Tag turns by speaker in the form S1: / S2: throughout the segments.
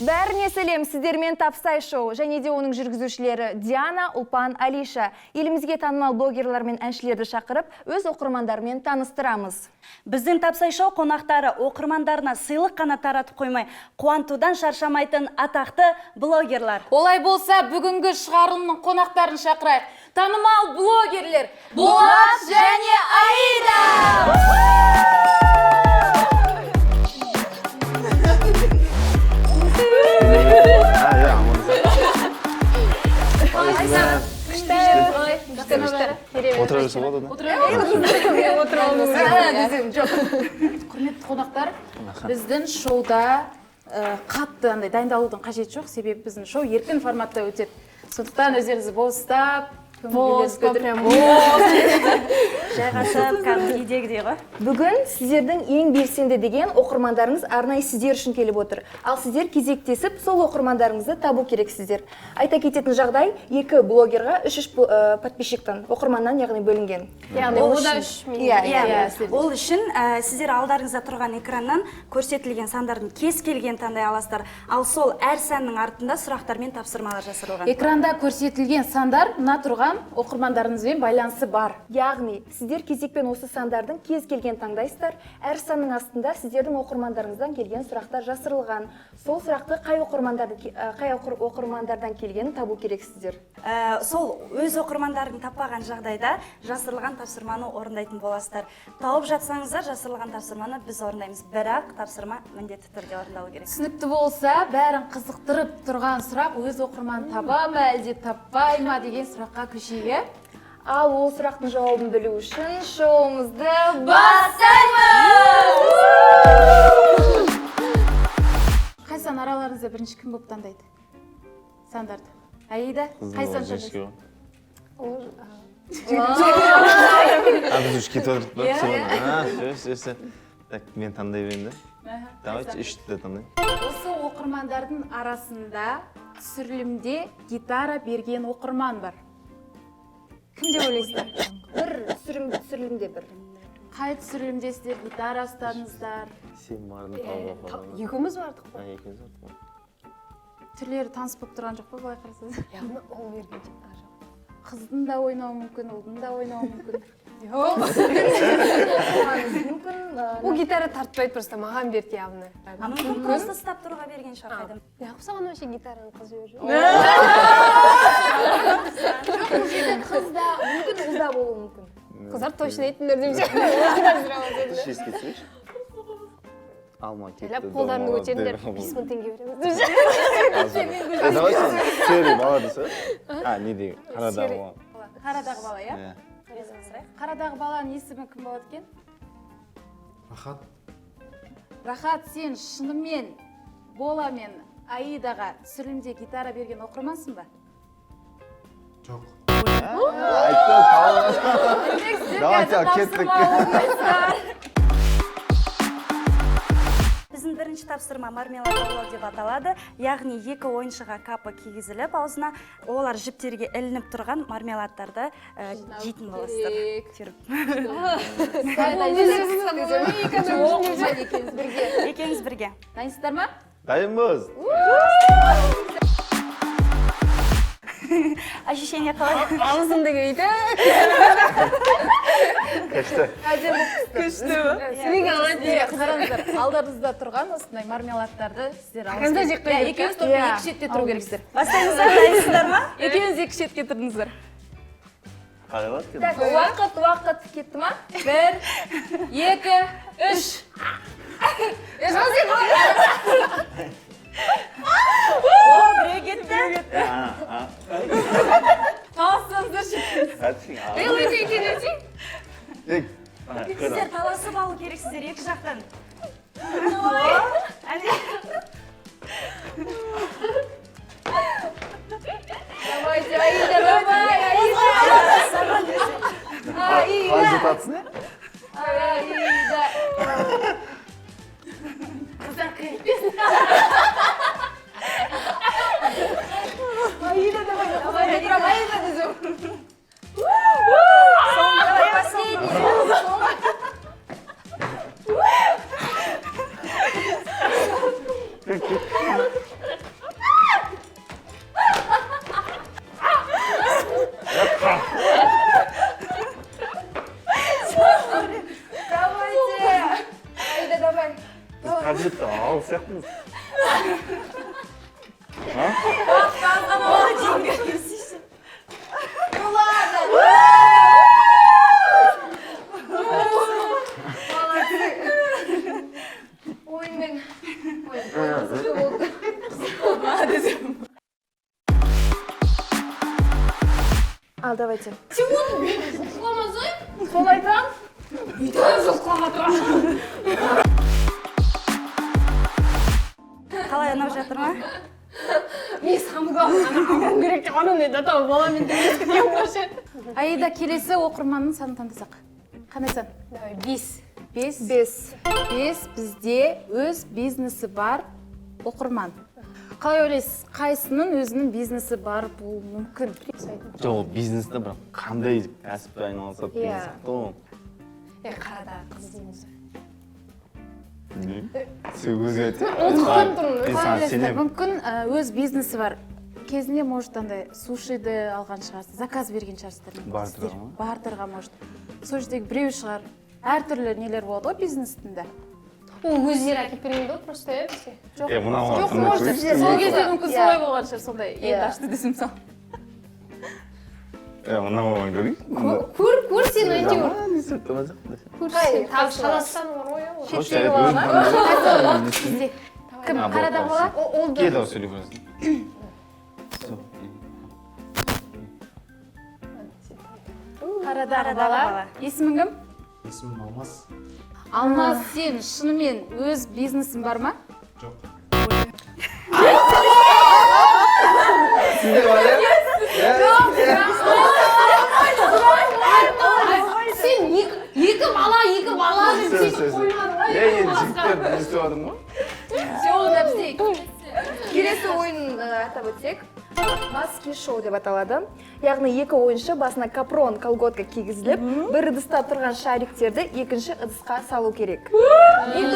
S1: Бәріне сәлем, сіздермен Тапсай шоу және де оның жүргізушілері Диана, Ұлпан, Алиша. Елімізге танымал блогерлар мен әншілерді шақырып, өз оқырмандарымен таныстырамыз.
S2: Біздің Тапсай шоу қонақтары оқырмандарына сыйлық қана таратып қоймай, қуантудан шаршамайтын атақты блогерлар.
S3: Олай болса, бүгінгі шығарылымның қонақтарын шақырайық. Танымал блогерлер Болат және Аида!
S4: Отыра берсе болады да?
S3: Құрметті қонақтар, біздің шоуда қатты дайындалудың қажеті жоқ, себебі біздің шоу еркін форматта өтеді. Сондықтан өздеріңізді бостап,
S2: жайғасып, кәдімгідегідей ғой.
S1: Бүгін сіздердің ең белсенді деген оқырмандарыңыз арнайы сіздер үшін келіп отыр. Ал сіздер кезектесіп, сол оқырмандарыңызды табу керексіздер. Айта кететін жағдай, 2 блогерға 3 подписчиктан, оқырманнан яғни бөлінген.
S2: Ол үшін сіздер алдарыңызда тұрған экраннан көрсетілген сандардың кез келген таңдай аласыздар. Ал сол әр сәннің артында сұрақтар мен тапсырмалар жасырылған.
S3: Экранда көрсетілген сандар мына тұрған оқырмандарыңызбен байланысы бар.
S1: Яғни, сіздер кезекпен осы сандардың кез келген таңдайсыздар. Әр санның астында сіздердің оқырмандарыңыздан келген сұрақтар жасырылған. Сол сұрақты қай оқырмандардан келгенін табу керексіздер.
S2: Сол өз оқырмандарын таппаған жағдайда жасырылған тапсырманы орындайтын боласыздар. Тауып жатсаңыздар, жасырылған тапсырманы біз орындаймыз. Бірақ тапсырма міндетті түрде орындалу керек.
S3: Түсінікті болса, бәрін қызықтырып тұрған сұрақ өз оқырманын таба ма, әлде таппай ма деген сұраққа көшейік.
S1: Ал ол сұрақтың жауабын білу үшін шоуымызды
S3: бастаймыз! Қай сан араларыңызда бірінші кім болып таңдайды? Сандарды. Аида, қай сан шашасыз?
S4: Біз үш кетіп отырдық па? Сөз. Так, мен таңдай берейін да. Давайте, үшті де таңдай.
S3: Осы оқырмандардың арасында түсірілімде гитара берген оқырман бар. Кім деп ойлайсыздар?
S1: Бір түсірілімде бір.
S3: Қай түсірілімдесіздер, гитара ұстадыңыздар?
S4: Сен бардың тауға.
S1: Екеуміз бардық па?
S4: Екеуміз бардық.
S3: Түрлері таныс болып тұрған жоқ па, былай қарасаңыз?
S1: Яғни ол берген жоқ.
S3: Қыздың да ойнауы мүмкін, ұлдың да ойнауы мүмкін.
S5: Ол гитара тартпайды, просто маған берді явно.
S2: Мүмкін просто ұстап тұруға берген шығар қайдам.
S5: Неғып саған вообще гитараны қыз беріп жүр?
S1: Қызда, мүмкін ұлда болуы мүмкін.
S5: Қыздар точно айтыңдар деп жүр.
S4: Шест кетсейші? Алма кетті.
S5: Елеп қолдарını көтеріңдер, 5000 теңге береміз деп жүр.
S4: Давай сен сері бала десе? Не деген? Қарадағы бала.
S3: Қарадағы бала, иә? Қарадағы баланың есімі кім болады екен?
S6: Рахат.
S3: Рахат, сен шынымен Бола мен Аидаға түсірілімде гитара берген оқырмансың ба?
S6: Жоқ.
S4: Айтты, тауға. Давайте, кеттік.
S2: Біздің бірінші тапсырма мармелад аулау деп аталады. Яғни 2 ойыншыға капы кигізіліп, аузына олар жіптерге ілініп тұрған мармеладтарды жейтін боласыздар. Екеуіңіз бірге.
S3: Дайынсыздар ма?
S4: Дайынбыз.
S2: Ощущение қалай?
S5: Ауызымды кейді.
S4: Күшті.
S2: Күшті.
S3: Қараңыздар, алдарыңызда тұрған осындай мармеладтарды сіздер алыңыздар.
S5: Қандай жек қойып?
S3: Екеуіңіз топтың 2 шетте тұру керексіздер.
S2: Бастаймыздар, дайынсыздар ма?
S3: Екеуіңіз 2 шетке тұрдыңыздар.
S4: Қарайлат кеді.
S1: Так, уақыт кетті ма?
S3: 1, 2, 3.
S2: Біреу кетті.
S3: Таласыңыздар шеттіңіз.
S2: Сіздер таласып алу керексіздер екі жақтан.
S1: Давайте, Аида, давай, Аида.
S4: Қалай жұтатсың, е?
S1: Аида.
S3: Қыздар кіріппесін.
S1: Аида, давай, Аида, дезем.
S4: айтыңыз.
S1: Ойынмен. Ал, давайте. Сол айтам.
S2: қалай ұнап жатыр ма?
S5: Мен самға алғым керек деп анау не дата баламен демескен болшы.
S3: Аида, келесі оқырманның санын таңдасақ. Қандай сан?
S5: 5.
S3: 5.
S1: 5.
S3: Бізде өз бизнесі бар оқырман. Қалай ойлайсыз, қайсының өзінің бизнесі бар болуы мүмкін?
S4: Жоқ, бизнесте бірақ қандай кәсіппен айналысады деген
S1: Иә.
S4: сияқты ғой.
S5: Қарада қыз дейміз.
S4: Сен өзі айтсың.
S5: Ұмытқан тұрмын.
S4: Мен
S3: Қалай
S4: саған
S3: ойлайсыздар,
S4: сенемін.
S3: мүмкін өз бизнесі бар. Кезінде, может, андай сушиді алған шығарсыз, заказ берген шығарсыздар.
S4: Бартырға ма?
S3: Бартырға, может. Сол жердегі біреу шығар. Әртүрлі нелер болады ғой бизнестінде.
S5: Ол өздері әкеп берген бе просто бізге?
S4: Мынау
S3: Жоқ, может, сол кезде мүмкін солай болған шығар, сондай енді ашты десем сол.
S4: Мынау оған көрейік.
S5: Көр сен әйтеуір.
S4: Не сөйтті ма жоқ?
S5: Көр сен тағы шаластан бар ғой.
S3: Шеттегі бала ма? Бізде. Кім, қарадан бала?
S5: Ол да.
S4: Кел сөйлей көресің.
S3: Қарадағы бала. Есімің кім?
S6: Есімім Алмас.
S3: Алмас, сен шынымен өз бизнесің бар ма?
S6: Жоқ.
S4: Сізде бар иә?
S5: Сен екі бала деп сөйтіп қоймадың ғой.
S4: Енді жігіттер естіп жатырмын ғой.
S1: Келесі ойын атап өтсек, маски шоу деп аталады. Яғни екі ойыншы басына капрон, колготка кигізіліп, бір ыдыста тұрған шариктерді екінші ыдысқа салу керек. Бұл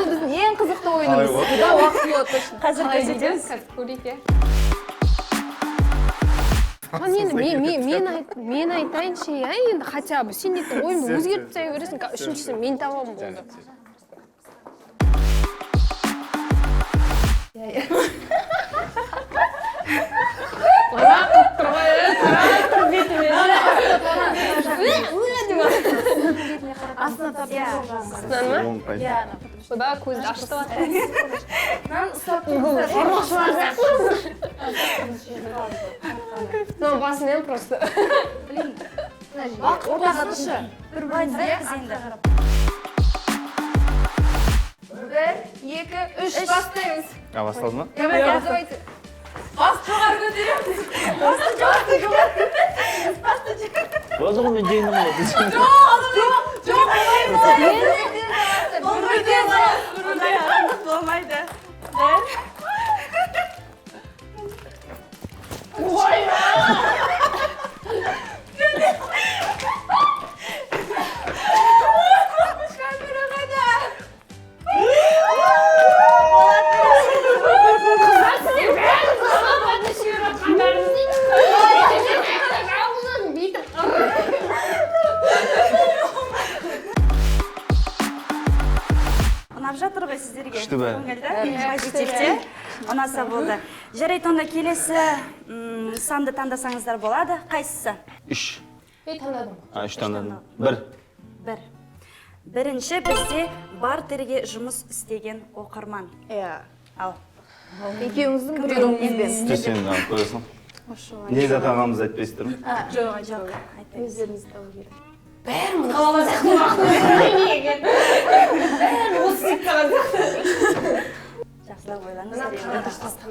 S1: біздің ең қызықты ойынымыз.
S3: Бұда уақыт болады точно.
S2: Қазір көрсетеміз.
S5: Көрейік. Енді мен айтайыншы, енді хотя бы сен дейтін ойымды өзгертіп тастай бересің, үшіншісін мен табамын болды.
S3: Астына тапсырып
S5: Астынан ма?
S4: Оң пайда.
S5: Бұда көзді ашытып жатыр. Мынау басынан просто.
S3: ортаға тұшы.
S2: Бір байыз енді.
S1: 1, 2, 3 бастаймыз.
S4: Басталды ма?
S1: Давайте.
S4: Болды ғой мен жеңдім ғой.
S2: Болмайды. Ұнап жатыр ғой сіздерге?
S4: Күшті бәрі.
S2: Көңілді, позитивте. Ұнаса болды. Жарайды, онда келесі санды таңдасаңыздар болады. Қайсысы?
S4: 3.
S5: Таңдадым.
S4: 3 таңдадым. 1.
S2: Бір. Бірінші бізде бартерге жұмыс істеген оқырман. Ал.
S1: Екеуіңіздің бір ойыңызбен.
S4: Сен алып көресің. Негізі ағамыз айтпайсыздар ма?
S2: Жоқ, айтпаймыз.
S1: Өздеріңіз табу керек.
S2: Жақсылап ойлаңыздар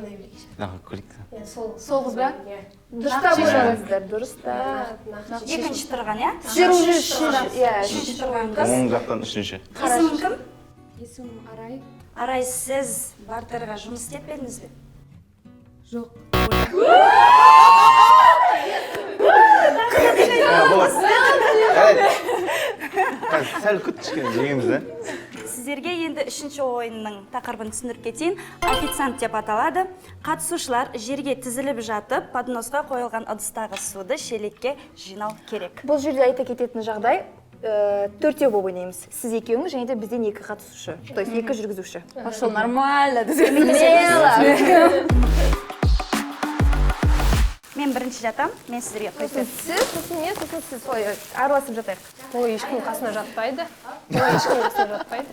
S2: енді.
S4: Көрейік.
S3: Сол қыз ба?
S1: Дұрыстап ойлаңыздар, дұрыста.
S2: Екінші тұрған, иә?
S1: Сіздер уже үшінші
S2: тұрған қыз.
S4: Оң жақтан 3-ші.
S2: Есімің кім?
S1: Есімім Арай.
S2: Арай, сіз бартерға жұмыс істеп пе едіңіз бе?
S4: Сәл күт кішкене жеңеміз, да?
S2: Сіздерге енді үшінші ойынның тақырыбын түсіндіріп кетейін. Официант деп аталады. Қатысушылар жерге тізіліп жатып, подносқа қойылған ыдыстағы суды шелекке жинау керек.
S1: Бұл жерде айта кететін жағдай, төртеу болып ойнаймыз. Сіз екеуіңіз және де бізден екі қатысушы. То есть екі жүргізуші.
S3: Пошел нормально.
S2: Мен бірінші жатам, мен сіздерге қойып
S1: Сіз, сосын мен, сосын сіз солай араласып жатайық.
S5: Ой, ешкім қасына жатпайды. Ой, ешкім қасына жатпайды.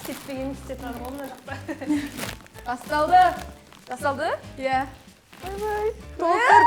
S5: Кетпеген істеп тұрады ғой мына жақта.
S1: Басталды. Басталды? Иә.
S4: Пол, жібер.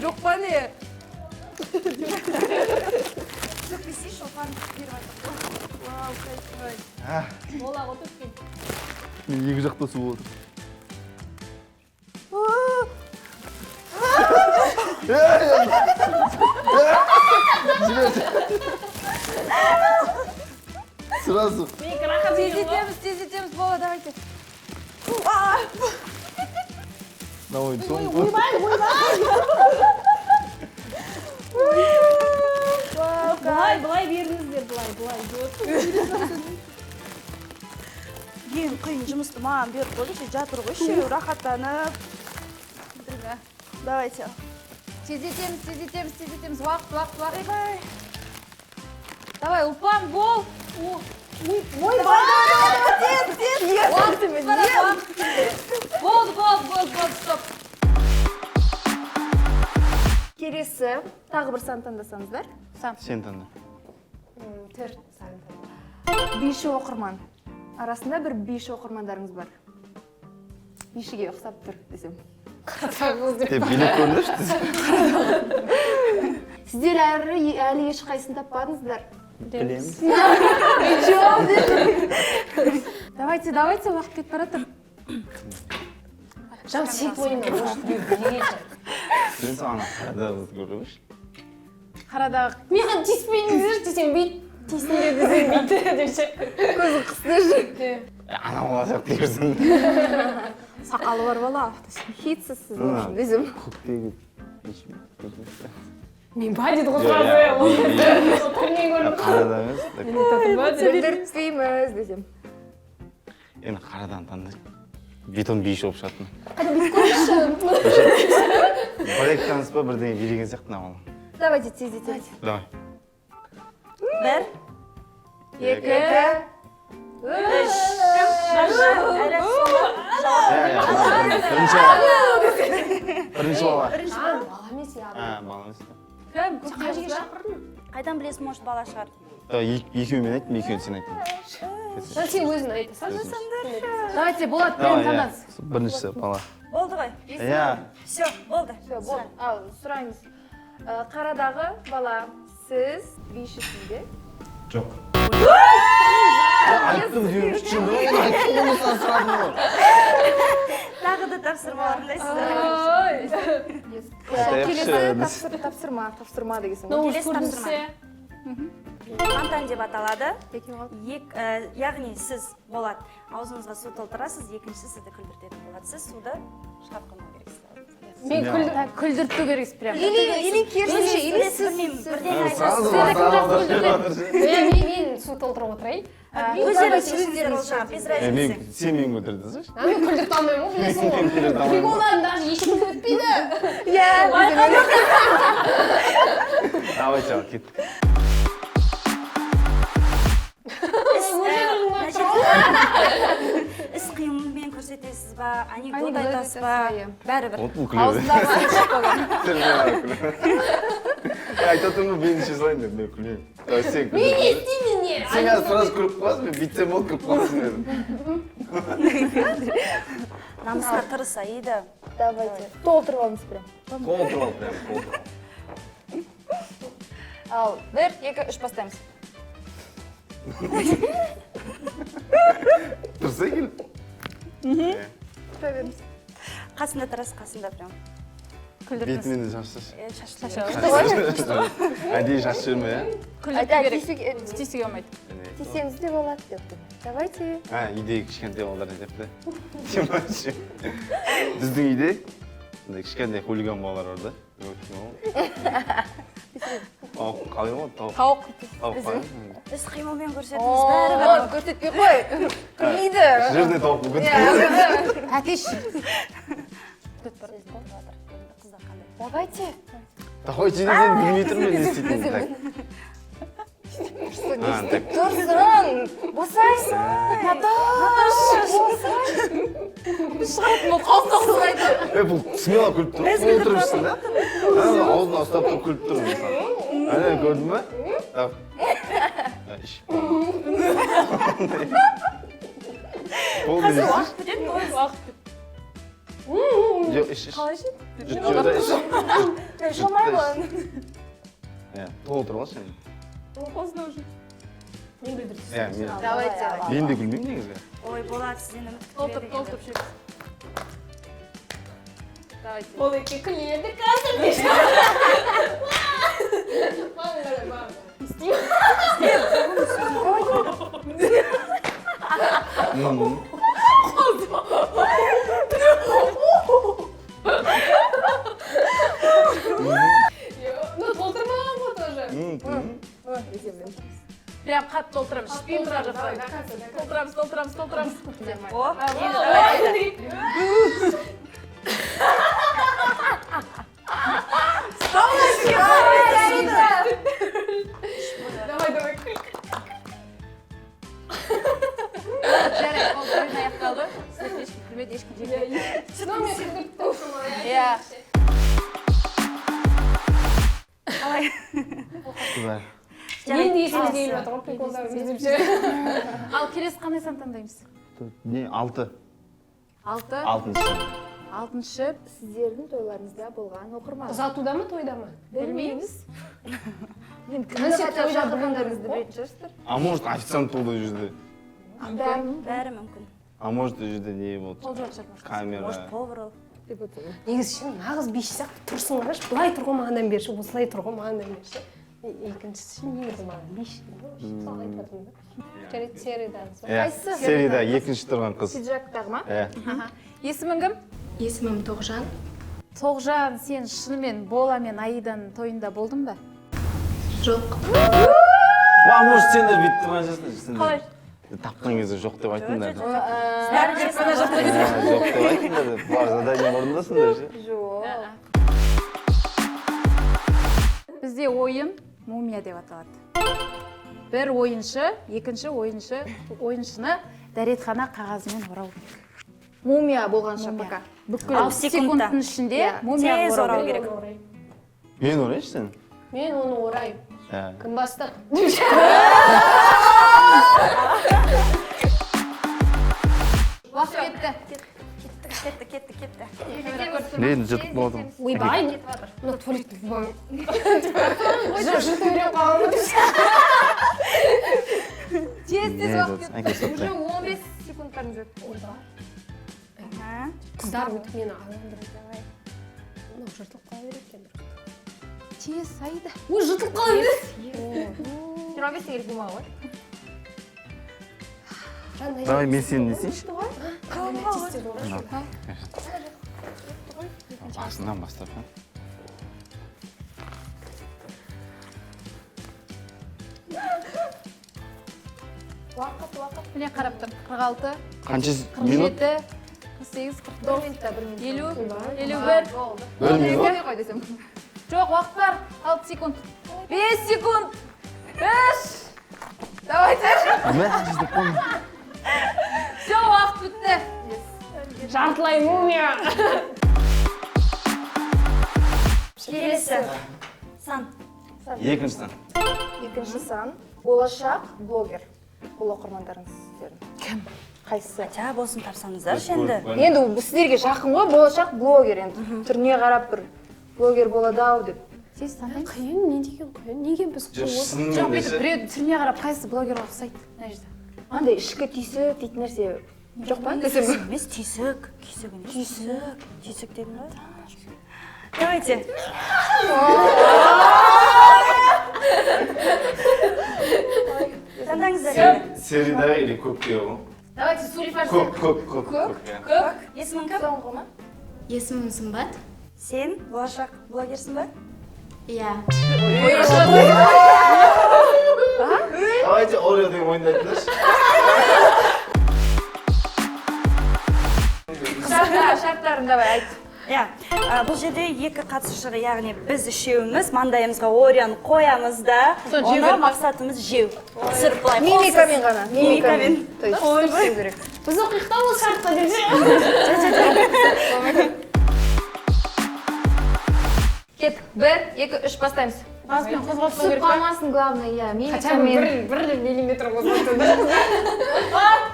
S1: Жоқ па не?
S4: Мен екі жақта су отыр. Сразу.
S1: Тездетеміз, бола, давайте.
S4: Давай, сон.
S5: Былай беріңіздер, былай.
S2: ең қиын жұмысты маған беріп қойды, жатыр ғой, үшеуі рахаттанып. Давайте.
S3: Тездетеміз. Уақыт. Давай, ұлпан, бол. Болды, стоп.
S1: Келесі, тағы бір сан таңдасаңыздар.
S4: Сен таңда.
S5: Төрт сан.
S1: Биші оқырман. Арасында бір биші оқырмандарыңыз бар. Бишіге ұқсап тұр, десем.
S4: Деп билеп көріңдерші.
S1: Сіздер әлі ешқайсысын таппадыңыздар.
S4: Білеміз.
S3: Давайте, уақыт кетіп баратыр.
S5: Жан сен ойынмен неге
S4: Мен саған қарадағыз көріңізші.
S3: Қарадағы.
S5: Маған тиіспейіңіздер десем бейт. Тиісіңдер десем бейт десе.
S1: Көзі қысты.
S4: Анау боласақ дейірсің.
S3: Сақалы бар бала.
S1: Хитсіз сіз үшін, десем.
S4: Көктегі.
S5: Мен ба деді ғой сразу.
S4: Қарадағыз.
S1: Білдіртпейміз, десем.
S4: Енді қарадан таңдай. Бетон бейші болып шаттым. Бір таныс па бірдеңе береген сияқты нағылым.
S1: Давайте тездетеміз.
S4: Давай.
S2: Бір,
S1: Екі.
S2: үш. Әлі
S4: Бірінші бала.
S5: Бала емес я.
S4: Бала емес.
S5: Қажеге шақырдың.
S2: Қайдан білесің, может, бала шығар?
S4: Екеуі мен айттым, екеуі сен айттың.
S5: Сен өзің айтасың.
S3: Давайте, болады, прям таңдаңыз.
S4: Біріншісі бала.
S2: Болды ғой?
S4: Иә.
S2: Все, болды.
S1: Ал, сұраңыз. Қарадағы бала, сіз бишісіз бе?
S6: Жоқ.
S4: Айттым деймін, шын ғой, айттым онысынан сұрадым ғой.
S2: Тағы да тапсырма орындайсыздар.
S1: Келесі тапсырма дегесің.
S2: Келесі тапсырма. Фонтан деп аталады. Яғни сіз болады, аузыңызға су толтырасыз, екінші сізді күлдіртетін болады. Сіз суды шығарып қоймау керексіз.
S5: Мен
S3: Күлдірту керексіз прям.
S1: Или керісінше, или сіз.
S5: мен су толтырып отырайын.
S2: Өздеріңіз шешіңіздер ол жаңа, без разницы.
S4: Сен мен көтердіңіз.
S5: Мен күлдіріп алмаймын ғой, білесің ғой. Приколдан даже ешкім өтпейді.
S4: Давай, чал, кеттік.
S2: Іс қимылмен көрсетесіз ба, анекдот айтасыз ба, бәрібір.
S4: Бұл күледі. Айтатын ғой, мен іше салайын деп, мен күлейін. Сен күледі.
S5: Мен естимін не?
S4: Сен қазір сразу күліп қаласың, мен бүйтсем ол күліп қаласың дедім.
S2: Намысқа тырыса, еді.
S1: Давайте. Толтырып алыңыз прям.
S4: Толтырып ал, прям, толтырып ал.
S1: Ал, 1, 2, 3 бастаймыз.
S4: Тұрса кел.
S1: Тұра беріңіз.
S2: Қасында тұрасыз, қасында прям.
S4: Бетімен де шашсыз.
S2: Шашылады.
S4: Әдейі шашып жүрме, иә?
S3: Тисеге болмайды.
S1: Тисеңіз де болады деп. Давайте.
S4: Үйдегі кішкентай балалар не депті? Демайшы. Біздің үйде кішкентай хулиган балалар бар да. Қалай ма?
S3: Тауық.
S2: Біз қимылмен көрсетіңіз бәрі.
S1: Көрсетпей қой. Күлмейді.
S4: Жерде тауық бүгін.
S3: Әтеш.
S1: Давайте.
S4: Давайте десең білмей тұрмын не істейтінін. Так.
S1: Тұрсын. Босайсын. Наташ.
S4: Бұл смело күліп тұр. Қол тұрмышсың да? Аузына ұстап тұрып күліп тұр. Әне көрдің ба? Так. Іш. Болды дейсіз? Жоқ, іш.
S3: Қалай ше?
S4: Жұтта іш.
S1: Шалмаймын.
S4: Толтыр ғой сен.
S3: Қосына уже. Мен білдірсіз.
S1: Давайте.
S4: Мен де күлмеймін негізі.
S2: Ой, болады, сізден үміт
S3: Толтырып жүріп. Давайте.
S5: Ол еке күледі қазір дешті. Ну, толтырмаған ғой тоже.
S3: Прям қатты толтырамыз. Шпин тұра жатыр. Толтырамыз.
S2: О, енді
S5: Давай, күл.
S3: Жарайды, ол ойын аяқталды. Сіздер ешкім күлмеді, ешкім жекмеді.
S5: Ну, мен күлдіріп тұрмын.
S3: Иә.
S5: Мен де есімізге келіп жатыр ғой, приколдарымыз деп ше.
S3: Ал келесі қандай сан таңдаймыз?
S4: Не, 6.
S3: 6.
S4: 6-шы.
S1: Сіздердің тойларыңызда болған оқырман.
S5: Ұзатуда ма, тойда ма?
S3: Білмейміз.
S1: Концерт тойда болғандарыңызды білетін шығарсыздар.
S4: А может официант болды ол жерде?
S2: бәрі мүмкін.
S4: А может ол жерде не болды? Камера.
S2: Может, повар ол.
S5: Негізі ше, нағыз биші сияқты тұрсың қараш, былай тұрғымағаннан берші, осылай тұрғымағаннан берші. Екіншісі ше, негізі маған биші. Сол айтатын да. Жарайды, сериядағы.
S1: Қайсы?
S4: Серияда екінші тұрған қыз.
S1: Пиджактағы ма?
S3: Есімің кім?
S5: Есімім Тоғжан.
S3: Тоғжан, сен шынымен Бола мен Аиданың тойында болдың ба?
S5: Жоқ.
S4: Ма, может сендер бүйтіп тұрған жасын.
S3: Қалай?
S4: Тапқан кезде жоқ деп айтыңдар.
S2: Бәрі жепсана
S4: Жоқ деп айтыңдар. Бар задание орындасыңдар ше.
S1: Жоқ.
S3: Бізде ойын мумия деп аталады. Бір ойыншы, екінші ойыншыны дәретхана қағазымен орау керек.
S1: Мумия болғанша пока.
S3: Бүкіл секундтың ішінде мумия
S2: тез
S3: орау
S2: орау
S3: керек.
S2: керек.
S4: Мен орайшы сен?
S5: Мен оны ораймын. Кім бастық?
S3: Уақыт кетті.
S2: Кетті.
S4: Мен жыртып болдым.
S5: Ойбай, нетіп жатыр. Мына туалетті бұлаң. Жыртып бере қаламын.
S3: Тез уақыт кетті.
S1: Уже 15 секундтарыңыз өтті.
S5: Қыздар өтіп мені алаңдырып. Мынау жыртылып қала береді екен.
S3: Тез, Аида.
S5: Ой, жыртылып қала береді.
S1: 25 керек болмау ғой.
S4: Давай мен сені несейші? Басынан бастап.
S3: Міне қарап тұр. 46,
S4: Қанша минут?
S3: 47, 48,
S1: 1 минутта 1 минут.
S3: 50, 51.
S4: Бір минут?
S1: Қой десем.
S3: Жоқ, уақыт бар. 6 секунд. 5 секунд. 3.
S1: Давайте.
S4: Мен жіздеп болдым.
S3: Все, уақыт бітті.
S5: Жартылай мумия.
S2: Келесі. Сан.
S4: Екінші сан.
S1: Екінші сан. Болашақ блогер. Бұл оқырмандарыңыз сіздердің.
S3: Кім?
S1: Қайсысы?
S2: Жа болсын тапсаңыздар енді.
S1: Енді сіздерге жақын ғой, болашақ блогер енді. Түріне қарап бір блогер болады ау деп.
S3: Сіз таңдайсыз?
S5: Қиын, не деген қиын? Неге біз
S4: Жоқ,
S5: қиын?
S4: шынымен
S3: Жоқ,
S4: десе.
S3: біреудің түріне қарап қайсы блогерға ұқсайды? Мына жерде.
S1: Андай ішкі түйсік дейтін нәрсе жоқ па
S2: емес, түйсік. Түйсік емес. Түйсік дедім ғой. Давайте. Таңдаңыздар.
S4: Серида или көпке ғой?
S3: Давайте сурифар.
S4: Көк.
S2: Есімің кім?
S1: соңғы ма
S7: Есімім Сымбат.
S2: Сен болашақ блогерсің ба?
S7: Иә.
S4: Давайте Орео деген ойынды айтыңдаршы.
S1: шарттарын давай айт
S2: Иә, бұл жерде екі қатысушыға, яғни біз үшеуіміз маңдайымызға Ореоны қоямыз да, оны мақсатымыз жеу. Түсіріп былай.
S1: мимикамен ғана
S2: Мимикамен.
S1: то есть түсіру керек
S5: біз оқиықта ол шартқа деп
S1: кеттік 1 2 3 бастаймыз
S3: Баспен қозғалтпау
S1: түсіп
S3: керек па?
S1: қалмасын главное иә
S5: хотя бы
S1: мимикамен
S5: бір миллиметр қозғалтса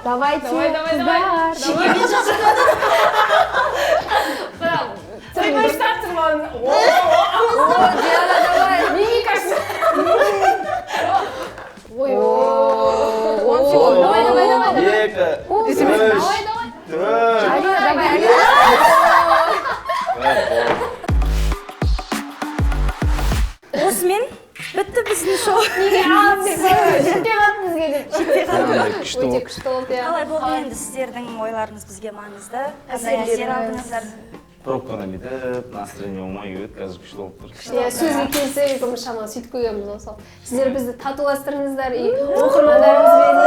S1: давайте
S2: Осымен бітті біздің шоу.
S4: Күшті болды.
S2: Қалай болды енді сіздердің ойларыңыз бізге маңызды. Қандай әсер алдыңыздар?
S4: Пробканы бүйтіп, настроение болмай кетеді, қазір күшті болып тұр.
S5: иә сөзге келсек жұмыс шамалы сөйтіп қойғанбыз осы сіздер бізді татуластырыңыздар и оқырмандарымызбен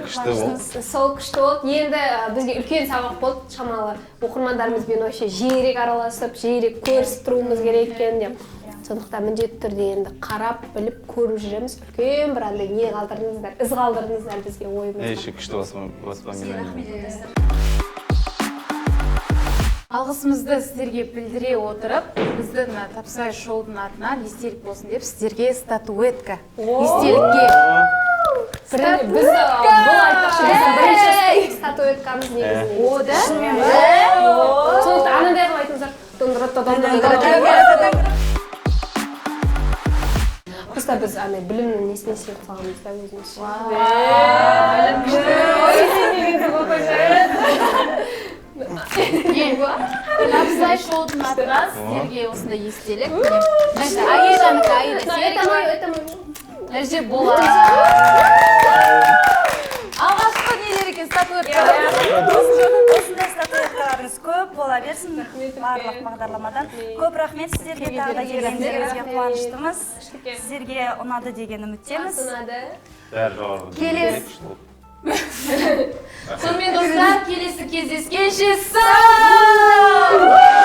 S4: Күшті болды.
S5: сол күшті болды енді бізге үлкен сабақ болды шамалы оқырмандарымызбен вообще жиірек араласып жиірек көрісіп тұруымыз керек екен деп сондықтан міндетті түрде енді қарап біліп көріп жүреміз үлкен бір андай не қалдырдыңыздар із қалдырдыңыздар бізге ойымызға
S4: Еще күшті воспоминание.
S3: Алғысымызды сіздерге білдіре отырып, біздің Тапсай шоудың атынан естелік болсын деп сіздерге статуэтка. Естелікке.
S5: біз бұл айтпақшы біздің бірінші статуэткамыз негізінде
S3: О, да?
S5: сондықтан анандай қылып айтыңыздар просто біз андай білімнің несіне сеніп қалғанбыз да өзіміз
S3: Тапсай шоудың атынан сіздерге осындай естелік. Аиданікі, Аида, мына жерде болады. Алғашқы нелер екен статуэтка.
S2: Осындай статуэткаларыңыз көп бола берсін барлық бағдарламадан. Көп рахмет сіздерге тағы да келгендеріңізге қуаныштымыз. Сіздерге ұнады деген үміттеміз.
S4: Бәрі жоғарғы.
S1: Келесі.
S3: Сонымен достар, келесі кездескенше сау!